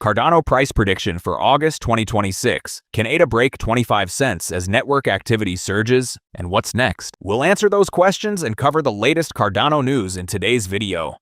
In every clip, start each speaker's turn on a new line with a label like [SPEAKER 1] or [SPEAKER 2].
[SPEAKER 1] Cardano price prediction for August 2026. Can ADA break 25 cents as network activity surges? And what's next? We'll answer those questions and cover the latest Cardano news in today's video.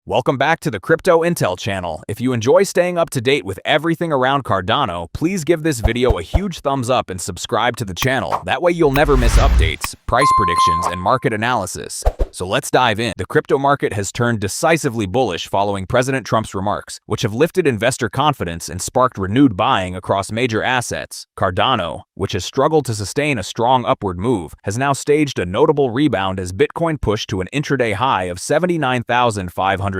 [SPEAKER 1] Welcome back to the Crypto Intel channel. If you enjoy staying up to date with everything around Cardano, please give this video a huge thumbs up and subscribe to the channel. That way you'll never miss updates, price predictions, and market analysis. So let's dive in. The crypto market has turned decisively bullish following President Trump's remarks, which have lifted investor confidence and sparked renewed buying across major assets. Cardano, which has struggled to sustain a strong upward move, has now staged a notable rebound as Bitcoin pushed to an intraday high of $79,500.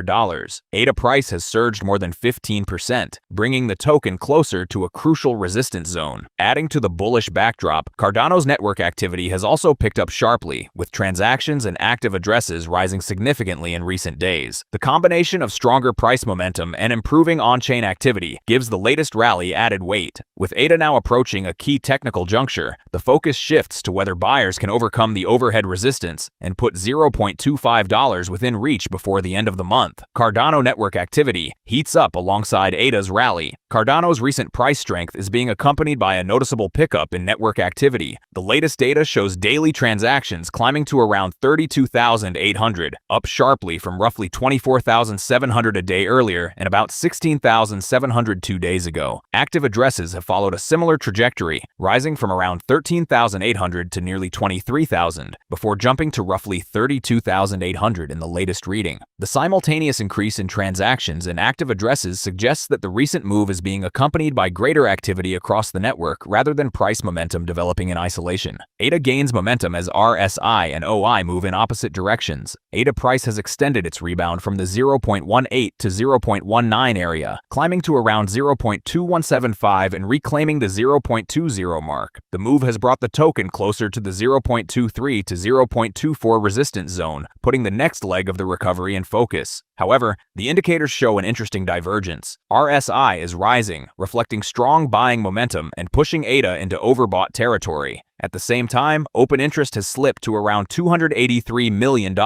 [SPEAKER 1] ADA price has surged more than 15%, bringing the token closer to a crucial resistance zone. Adding to the bullish backdrop, Cardano's network activity has also picked up sharply, with transactions and active addresses rising significantly in recent days. The combination of stronger price momentum and improving on-chain activity gives the latest rally added weight. With ADA now approaching a key technical juncture, the focus shifts to whether buyers can overcome the overhead resistance and put $0.25 within reach before the end of the month. Cardano network activity heats up alongside ADA's rally. Cardano's recent price strength is being accompanied by a noticeable pickup in network activity. The latest data shows daily transactions climbing to around 32,800, up sharply from roughly 24,700 a day earlier and about 16,700 2 days ago. Active addresses have followed a similar trajectory, rising from around 13,800 to nearly 23,000, before jumping to roughly 32,800 in the latest reading. The simultaneous increase in transactions and active addresses suggests that the recent move is being accompanied by greater activity across the network rather than price momentum developing in isolation. ADA gains momentum as RSI and OI move in opposite directions. ADA price has extended its rebound from the 0.18 to 0.19 area, climbing to around 0.2175 and reclaiming the 0.20 mark. The move has brought the token closer to the 0.23 to 0.24 resistance zone, putting the next leg of the recovery in focus. However, the indicators show an interesting divergence. RSI is rising, reflecting strong buying momentum and pushing ADA into overbought territory. At the same time, open interest has slipped to around $283 million,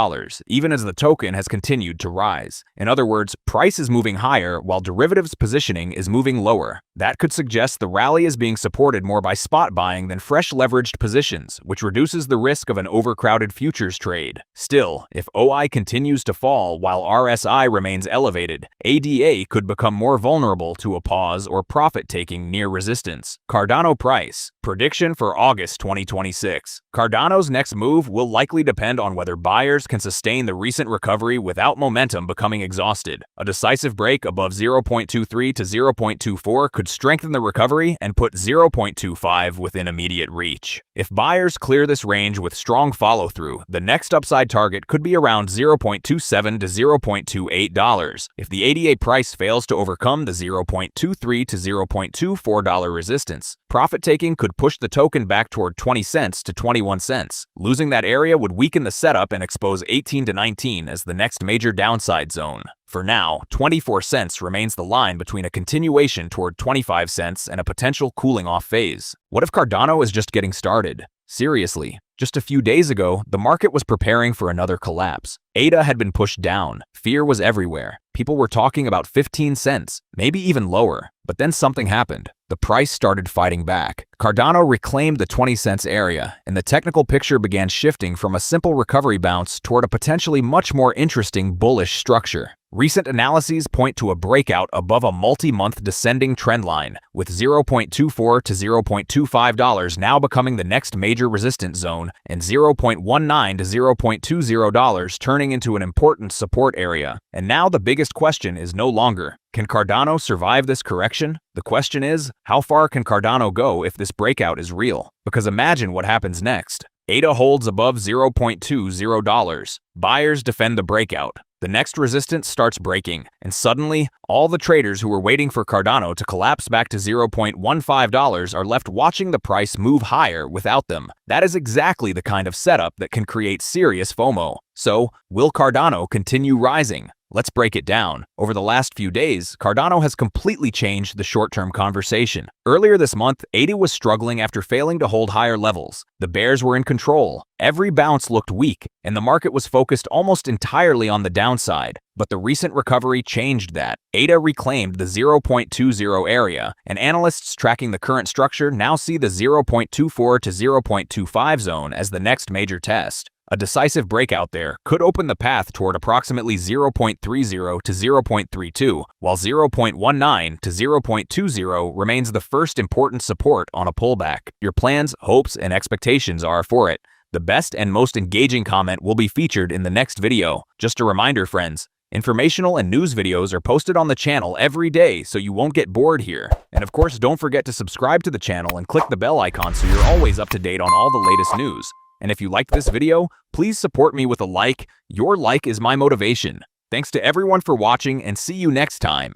[SPEAKER 1] even as the token has continued to rise. In other words, price is moving higher while derivatives positioning is moving lower. That could suggest the rally is being supported more by spot buying than fresh leveraged positions, which reduces the risk of an overcrowded futures trade. Still, if OI continues to fall while RSI remains elevated, ADA could become more vulnerable to a pause or profit-taking near resistance. Cardano price prediction for August 2026. Cardano's next move will likely depend on whether buyers can sustain the recent recovery without momentum becoming exhausted. A decisive break above 0.23 to 0.24 could strengthen the recovery and put 0.25 within immediate reach. If buyers clear this range with strong follow-through, the next upside target could be around 0.27 to $0.28. If the ADA price fails to overcome the 0.23 to $0.24 resistance, profit-taking could push the token back toward 20 cents to 21 cents. Losing that area would weaken the setup and expose 18 to 19 as the next major downside zone. For now, 24 cents remains the line between a continuation toward 25 cents and a potential cooling-off phase. What if Cardano is just getting started? Seriously, just a few days ago, the market was preparing for another collapse. ADA had been pushed down. Fear was everywhere. People were talking about 15 cents, maybe even lower. But then something happened. The price started fighting back. Cardano reclaimed the 20 cents area, and the technical picture began shifting from a simple recovery bounce toward a potentially much more interesting bullish structure. Recent analyses point to a breakout above a multi-month descending trendline, with 0.24 to $0.25 now becoming the next major resistance zone, and 0.19 to $0.20 turning into an important support area. And now the biggest question is no longer, can Cardano survive this correction? The question is, how far can Cardano go if this breakout is real? Because imagine what happens next. ADA holds above $0.20. Buyers defend the breakout. The next resistance starts breaking, and suddenly, all the traders who were waiting for Cardano to collapse back to $0.15 are left watching the price move higher without them. That is exactly the kind of setup that can create serious FOMO. So, will Cardano continue rising? Let's break it down. Over the last few days, Cardano has completely changed the short-term conversation. Earlier this month, ADA was struggling after failing to hold higher levels. The bears were in control. Every bounce looked weak, and the market was focused almost entirely on the downside. But the recent recovery changed that. ADA reclaimed the 0.20 area, and analysts tracking the current structure now see the 0.24 to 0.25 zone as the next major test. A decisive breakout there could open the path toward approximately 0.30 to 0.32, while 0.19 to 0.20 remains the first important support on a pullback. Your plans, hopes, and expectations are for it. The best and most engaging comment will be featured in the next video. Just a reminder, friends, informational and news videos are posted on the channel every day, so you won't get bored here. And of course, don't forget to subscribe to the channel and click the bell icon so you're always up to date on all the latest news. And if you liked this video, please support me with a like. Your like is my motivation. Thanks to everyone for watching, and see you next time.